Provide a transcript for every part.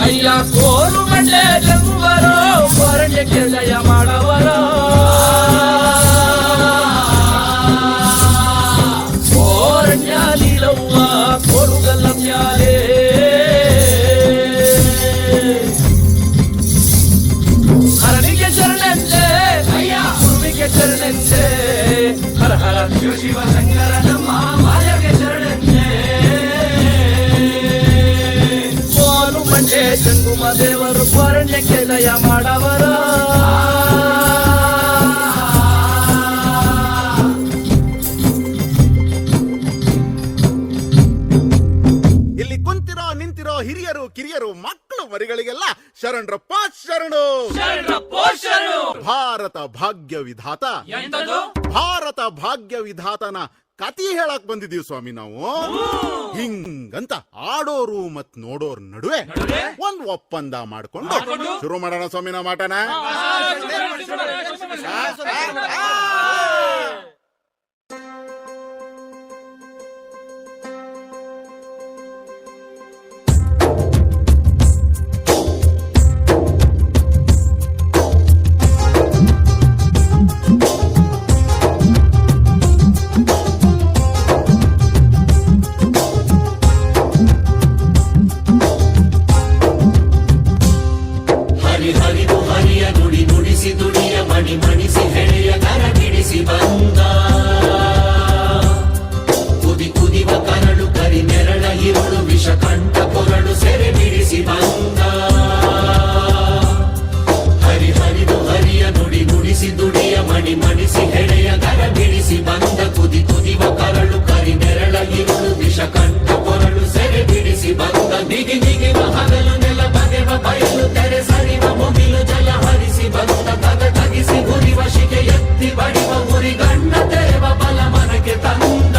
ಅಯ್ಯ ಕೋರು ಮಂಡೆ ಜಂಗುವರೋ ಕೊರಣ್ಯಕ್ಕೆ ದಯ ಮಾಡವರೋ ಕೋರಣ್ಯ ನೀಲವ್ವ ಕೊಡುಗಲ್ಲ ಮ್ಯಾಲೆ ಹರನಿಗೆ ಶರಣಂತೆ ಅಯ್ಯ ಗುರುವಿಗೆ ಶರಣಂತೆ ಹರ ಹರ ಶಿವ ಶಿವ ಶಂಕರ ನಮ್ಮ ಮಾಯಗೆ ಶರಣಂತೆ ಕೋರು ಮಂಡೆ ಜಂಗುಮ ದೇವರು ಕೊರಣ್ಯಕ್ಕೆ ದಯ ಮಾಡವರ ಇಲ್ಲಿ ಕುಂತಿರೋ ನಿಂತಿರೋ ಹಿರಿಯರು ಕಿರಿಯರು ಮಕ್ಕಳು ಮರಿಗಳಿಗೆಲ್ಲ ಶರಣರಪ್ಪ ಶರಣು. ಭಾರತ ಭಾಗ್ಯ ವಿಧಾತ ಭಾರತ ಭಾಗ್ಯ ವಿಧಾತನ ಕತಿ ಹೇಳಕ್ ಬಂದಿದೀವಿ ಸ್ವಾಮಿ ನಾವು. ಹಿಂಗಂತ ಆಡೋರು ಮತ್ ನೋಡೋರ್ ನಡುವೆ ಒಂದ್ ಒಪ್ಪಂದ ಮಾಡ್ಕೊಂಡು ಶುರು ಮಾಡೋಣ ಸ್ವಾಮಿ ನಾವು ಮಾಟನ. ಮಣಿಸಿ ಹೆಳೆಯ ಕರ ಬಿಡಿಸಿ ಬಂದ ಕುದಿ ಕುದಿವ ಕರಳು ಕರಿ ನೆರಳ ಇರುಳು ವಿಷ ಕಂಠ ಕೊರಳು ಸೆರೆ ಬಿಡಿಸಿ ಬಂದ ಹರಿ ಹರಿದು ಹರಿಯ ನುಡಿ ನುಡಿಸಿ ದುಡಿಯ ಮಣಿ ಮಣಿಸಿ ಹೆಳೆಯ ಕರ ಬಿಡಿಸಿ ಬಂದ ಕುದಿ ಕುದಿವ ಕರಳು ಕರಿ ನೆರಳ ಇರುಳು ವಿಷ ಕಂಠ ಕೊರಳು ಸೆರೆ ಬಿಡಿಸಿ ಬಂದ ನಿಗಿ ನಿಗಿವ ಹಗಲು ನೆಲ ಬಗೆವ ಬಯಲು ತೆರೆ ಸರಿವ ಮುಗಿಲು ಜಲ ಹರಿಸಿ ಬಂದ ತಗಿಸಿ ಗುರಿವ ಶಿಕೆ ಎತ್ತಿ ಬಡಿವ ಉರಿ ಗಣ್ಣ ತೆರೆವ ಬಲ ಮನಕ್ಕೆ ತಂದ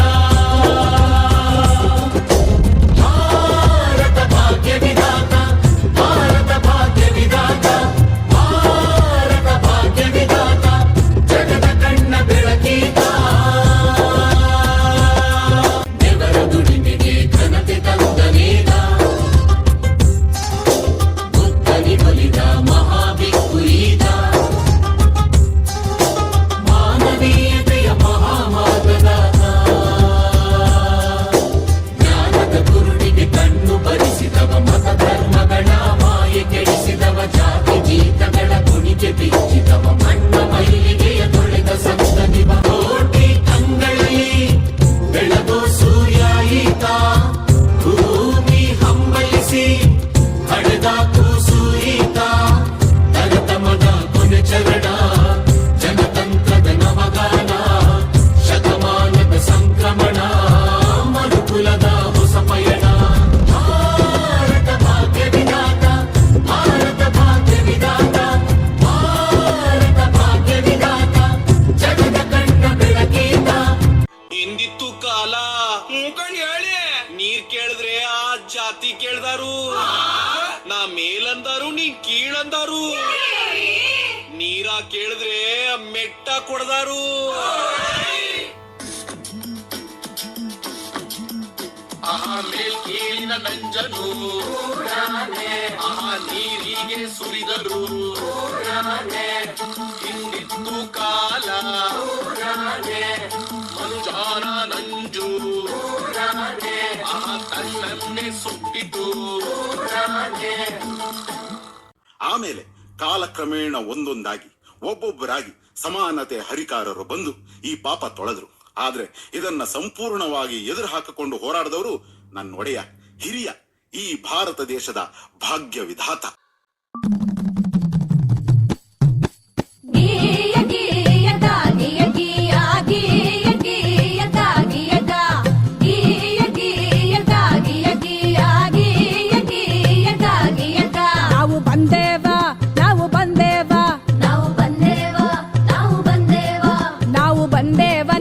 ಭಾರತ ಭಾಗ್ಯ ವಿಧಾತ ಭಾರತ ಭಾಗ್ಯ ವಿಧಾತ ಭಾರತ ಭಾಗ್ಯ ವಿಧಾತ ಜಗದ ಕಣ್ಣ ಬೆಳಕೀತ ನೆವರ ದುಡಿಮೆಗೆ ಘನತೆ ತಂದನೇದ ಬುದ್ಧನಿ ಬಲಿದ ಮಹಾಭಿಕ್ಕು ಈತ ಮಾನವೀಯತೆಯ ಮಹಾಮಾರ್ಗದಾತ ಜ್ಞಾನದ ಕುರುಡಿಗೆ ಕಣ್ಣು ಬರಿಸಿದವ ಮತ ಧರ್ಮಗಳ ಮಾಯೆ ಕೆಡಿಸಿದವ ಜಾತಿ ಜೀತಗಳ ಕುಣಿಗೆ ಬಿಚ್ಚಿದವ ಮಣ್ಣ ಮೈಲಿಗೆಯ ತೊಳೆದ ಸಂತನಿವ ಕೋಟಿ ಕಂಗಳಲ್ಲಿ ಬೆಳಗೋ ಸೂರ್ಯ ಈತ ಭೂಮಿ ಹಂಬಲಿಸಿ ಹಡೆದ ಕೂಸು ಈತ ತರತಮದ ಕೊನೆ ಚರಣ ಜನತಂತ್ರದ ನವಗಾನ ಶತಮಾನದ ಸಂಕ್ರಮಣ ಮರುಕುಲದ ಹೊಸ ಪಯಣ ಭಾರತ ಭಾಗ್ಯ ವಿಧಾತ ಭಾರತ ಭಾಗ್ಯ ವಿಧಾತ ಭಾರತ ಭಾಗ್ಯ ವಿಧಾತ ಜಗದ ಕಣ್ಣ ಬೆಳಕೀತ. ಹಿಂದಿತ್ತು ಕಾಲ ಮುಖಂಡ್ ಹೇಳಿ ನೀರ್ ಕೇಳಿದ್ರೆ ಆ ಜಾತಿ ಕೇಳ್ದಾರು ನಾ ಮೇಲಂದಾರು ನೀ ಕೀಳಂದಾರು ನೀರ ಕೇಳಿದ್ರೆ ಮೆಟ್ಟ ಕೊಡ್ದಾರು ಆಹಾ ಮೇಲ್ ಕೀಳಿನ ನಂಜನು ಆಹಾ ನೀರಿಗೆ ಸುರಿದರು ಹಿಂದಿತ್ತು ಕಾಲ ಮಂಜಾನ ನಂಜು ಆಹಾ ತನ್ನನ್ನೇ ಸುಟ್ಟಿತು. ಆಮೇಲೆ ಕಾಲಕ್ರಮೇಣ ಒಂದೊಂದಾಗಿ ಒಬ್ಬೊಬ್ಬರಾಗಿ ಸಮಾನತೆ ಹರಿಕಾರರು ಬಂದು ಈ ಪಾಪ ತೊಳೆದ್ರು. ಆದ್ರೆ ಇದನ್ನ ಸಂಪೂರ್ಣವಾಗಿ ಎದುರು ಹಾಕಿಕೊಂಡು ಹೋರಾಡಿದವರು ನನ್ನ ಒಡೆಯ ಹಿರಿಯ ಈ ಭಾರತ ದೇಶದ ಭಾಗ್ಯ ವಿಧಾತ.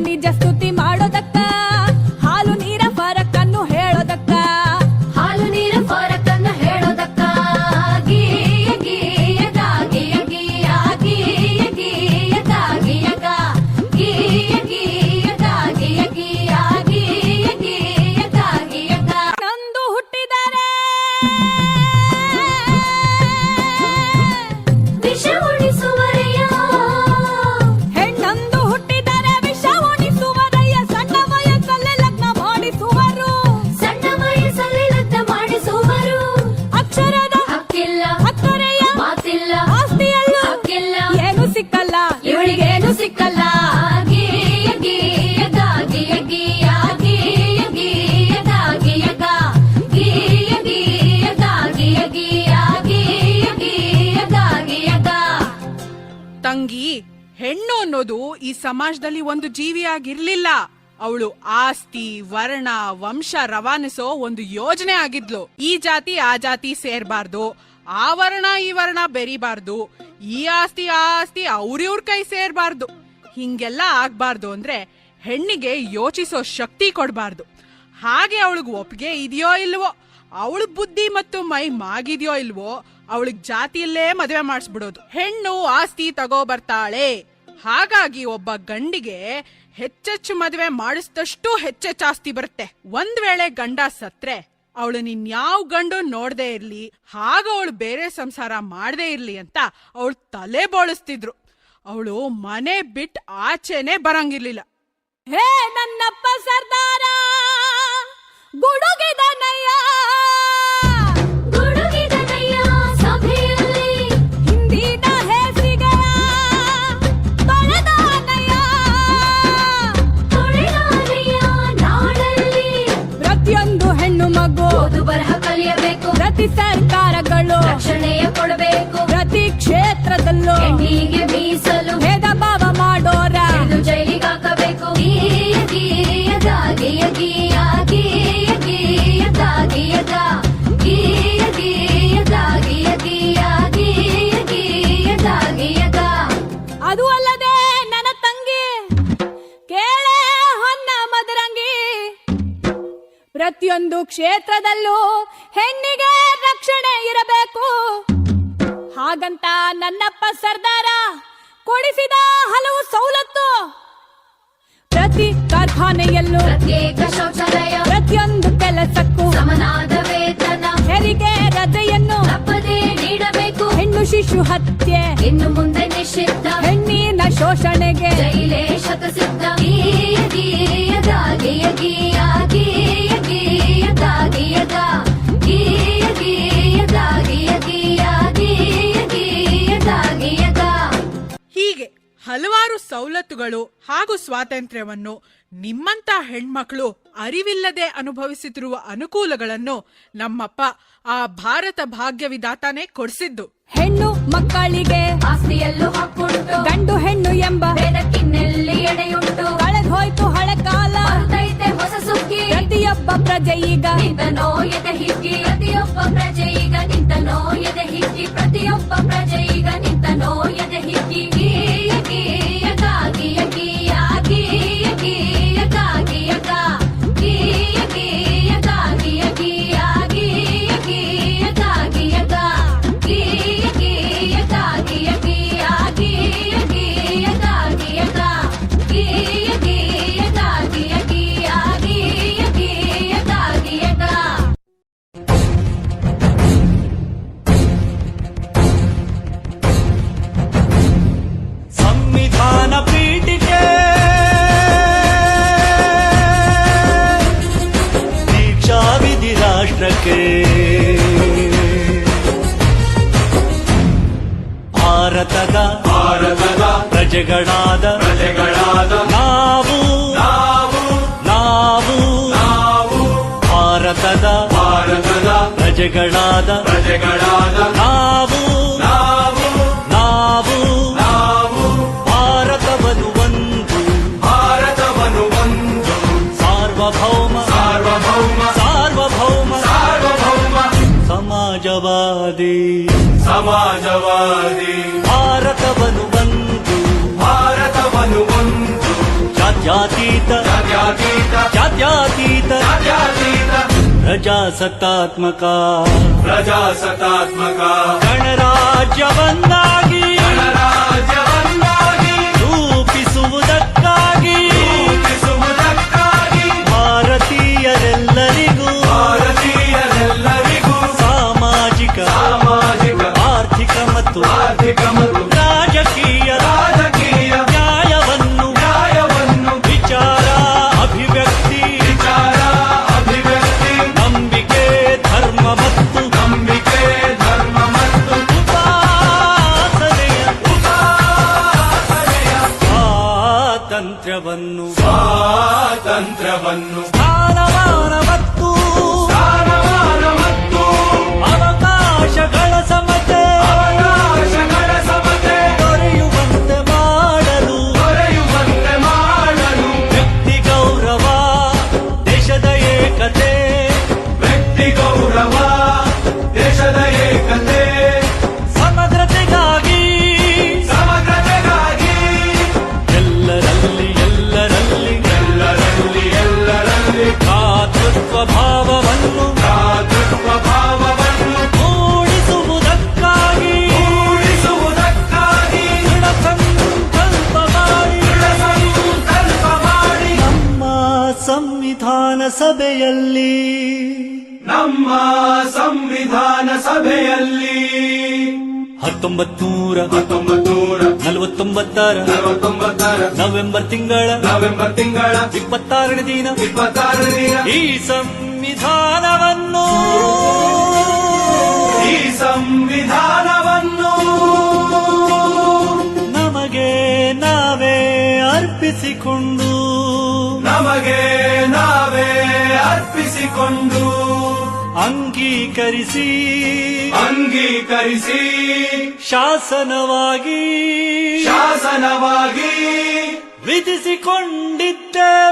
ನಿಜ ಸ್ತುತಿ ಮಾಡೋದಕ್ಕ ಹಾಲು ನೀರ ಫರಕನ್ನು ಹೇಳೋದಕ್ಕ ಹಾಲು ನೀರ ಫರಕನ್ನು ಹೇಳೋದಕ್ಕ ತಂಗಿ, ಹೆಣ್ಣು ಅನ್ನೋದು ಈ ಸಮಾಜದಲ್ಲಿ ಒಂದು ಜೀವಿಯಾಗಿರ್ಲಿಲ್ಲ. ಅವಳು ಆಸ್ತಿ, ವರ್ಣ, ವಂಶ ರವಾನಿಸೋ ಒಂದು ಯೋಜನೆ ಆಗಿದ್ಲು. ಈ ಜಾತಿ ಆ ಜಾತಿ ಸೇರ್ಬಾರ್ದು, ಆ ವರ್ಣ ಈ ವರ್ಣ ಬೆರಿಬಾರ್ದು, ಈ ಆಸ್ತಿ ಆ ಆಸ್ತಿ ಅವ್ರಿವ್ರ ಕೈ ಸೇರ್ಬಾರ್ದು. ಹಿಂಗೆಲ್ಲ ಆಗ್ಬಾರ್ದು ಅಂದ್ರೆ ಹೆಣ್ಣಿಗೆ ಯೋಚಿಸೋ ಶಕ್ತಿ ಕೊಡ್ಬಾರ್ದು. ಹಾಗೆ ಅವಳಿಗೆ ಒಪ್ಪಿಗೆ ಇದೆಯೋ ಇಲ್ವೋ, ಅವಳ ಬುದ್ಧಿ ಮತ್ತು ಮೈ ಮಾಗಿದ್ಯೋ ಇಲ್ವೋ, ಅವಳಿಗೆ ಜಾತಿಯಲ್ಲೇ ಮದುವೆ ಮಾಡಿಸ್ಬಿಡೋದು. ಹೆಣ್ಣು ಆಸ್ತಿ ತಗೋ ಬರ್ತಾಳೆ, ಹಾಗಾಗಿ ಒಬ್ಬ ಗಂಡಿಗೆ ಹೆಚ್ಚೆಚ್ಚು ಮದುವೆ ಮಾಡಿಸಿದಷ್ಟು ಹೆಚ್ಚೆಚ್ಚು ಆಸ್ತಿ ಬರುತ್ತೆ. ಒಂದ್ ವೇಳೆ ಗಂಡ ಸತ್ರೆ ಅವಳು ನಿನ್ಯಾವ ಗಂಡು ನೋಡ್ದೇ ಇರ್ಲಿ, ಹಾಗ ಅವಳು ಬೇರೆ ಸಂಸಾರ ಮಾಡದೇ ಇರ್ಲಿ ಅಂತ ಅವಳು ತಲೆ ಬೋಳಿಸ್ತಿದ್ರು. ಅವಳು ಮನೆ ಬಿಟ್ಟು ಆಚೆನೆ ಬರಂಗಿರ್ಲಿಲ್ಲ. ಹೇ ನನ್ನಪ್ಪ ಸರ್ದಾರ ಗುಡುಗಿದನಯ್ಯ, ಗುಡುಗಿದನಯ್ಯ ಸಭೆಯಲ್ಲಿ ಹಿಂದಿನ ಹೆಸರಿಗೆ ತೊಳೆದಾನಯ್ಯ, ತೊಳೆದಾನಯ್ಯ ನಾಡಲ್ಲಿ ಪ್ರತಿಯೊಂದು ಹೆಣ್ಣು ಮಗು ಓದು ಬರಹ ಕಲಿಯಬೇಕು, ಪ್ರತಿ ಸರ್ಕಾರಗಳು ರಕ್ಷಣೆಯ ಕೊಡಬೇಕು, ಪ್ರತಿ ಕ್ಷೇತ್ರದಲ್ಲೂ ಹೆಣ್ಣಿಗೆ ಮೀಸಲು ಭೇದ ಭಾವ ಮಾಡೋರ ಜೈಲಿಗೆ ಹಾಕಬೇಕು. ಅದು ಅಲ್ಲದೆ ನನ್ನ ತಂಗಿ ಕೇಳೆ ಹೊನ್ನ ಮದರಂಗಿ, ಪ್ರತಿಯೊಂದು ಕ್ಷೇತ್ರದಲ್ಲೂ ಹೆಣ್ಣಿಗೆ ರಕ್ಷಣೆ ಇರಬೇಕು. ಹಾಗಂತ ನನ್ನಪ್ಪ ಸರ್ದಾರ ಕೊಡಿಸಿದ ಹಲವು ಸವಲತ್ತು. ಪ್ರತಿ ಕಾರ್ಖಾನೆಯಲ್ಲೂ ಪ್ರತ್ಯೇಕ ಶೌಚಾಲಯ, ಪ್ರತಿಯೊಂದು ಕೆಲಸಕ್ಕೂ ಸಮನಾದ ವೇತನ, ಹೆರಿಗೆ ರಜೆಯನ್ನು ತಪ್ಪದೇ ನೀಡಬೇಕು. ಹೆಣ್ಣು ಶಿಶು ಹತ್ಯೆ ಇನ್ನು ಮುಂದೆ ನಿಷಿದ್ಧ, ಹೆಣ್ಣಿನ ಶೋಷಣೆಗೆ ಜೈಲೇ ಶತಸಿದ್ಧ. ಹೀಗೆ ಹಲವಾರು ಸವಲತ್ತುಗಳು ಹಾಗೂ ಸ್ವಾತಂತ್ರ್ಯವನ್ನು ನಿಮ್ಮಂತ ಹೆಣ್ಮಕ್ಳು ಅರಿವಿಲ್ಲದೆ ಅನುಭವಿಸುತ್ತಿರುವ ಅನುಕೂಲಗಳನ್ನು ನಮ್ಮಪ್ಪ ಆ ಭಾರತ ಭಾಗ್ಯ ವಿಧಾತಾನೇ ಕೊಡಿಸಿದ್ದು. ಹೆಣ್ಣು ಮಕ್ಕಳಿಗೆ ಆಸ್ತಿಯಲ್ಲೂ ಹಕ್ಕುಂಟು, ಗಂಡು ಹೆಣ್ಣು ಎಂಬ ಬೆಳಕಿನಲ್ಲಿ ಎಡೆಯುಂಟು. ಕಳೆದು ಹೋಯ್ತು ಹಳೆ ಕಾಲ, ಹೊಸ ಸುಗ್ಗಿ. ಪ್ರತಿಯೊಬ್ಬ ಪ್ರಜೆ ಈಗ ನಿಂತನೋ ಎದೆ ಹಿಗ್ಗಿ, ಪ್ರತಿಯೊಬ್ಬ ಪ್ರಜೆ ಈಗ ನಿಂತನೋ ಎದೆ ಹಿಗ್ಗಿ, ಪ್ರತಿಯೊಬ್ಬ ಪ್ರಜೆ ಈಗ ನಿಂತನೋ ಎದೆ ಹಿಗ್ಗಿ. ಸಂವಿಧಾನ ಪೀಠಿಕೆ ದೀಕ್ಷಾ ವಿಧಿ ರಾಷ್ಟ್ರಕ್ಕೆ, ಭಾರತದ ಪ್ರಜೆಗಳಾದ ನಾವು ಭಾರತದ ಪ್ರಜೆಗಳಾದ ನಾವು ಭಾರತವನ್ನು ಒಂದು ಸಾರ್ವಭೌಮ ಸಮಾಜವಾದಿ ಭಾರತವನ್ನು ಒಂದು ಜಾತ್ಯತೀತ ಪ್ರಜಾಸತ್ತಾತ್ಮಕ ಗಣರಾಜ್ಯವನ್ನಾಗಿ ರೂಪಿಸುವುದಕ್ಕಾಗಿ ಭಾರತೀಯರೆಲ್ಲರಿಗೂ ಸಾಮಾಜಿಕ ಆರ್ಥಿಕ ಮತ್ತು ರಾಜಕೀಯ ನ್ಯಾಯವನ್ನು ವಿಚಾರ ಅಭಿವ್ಯಕ್ತಿ ನಂಬಿಕೆ ಧರ್ಮ ಮತ್ತು ಉಪಾಸನೆಯ ಸಭೆಯಲ್ಲಿ ನಮ್ಮ ಸಂವಿಧಾನ ಸಭೆಯಲ್ಲಿ 1949 ನವೆಂಬರ್ ತಿಂಗಳ 26ನೇ ದಿನ ಈ ಸಂವಿಧಾನವನ್ನು ನಮಗೆ ನಾವೇ ಅರ್ಪಿಸಿಕೊಂಡು ಅಂಗೀಕರಿಸಿ ಶಾಸನವಾಗಿ ವಿಧಿಸಿಕೊಂಡಿದ್ದೇವೆ.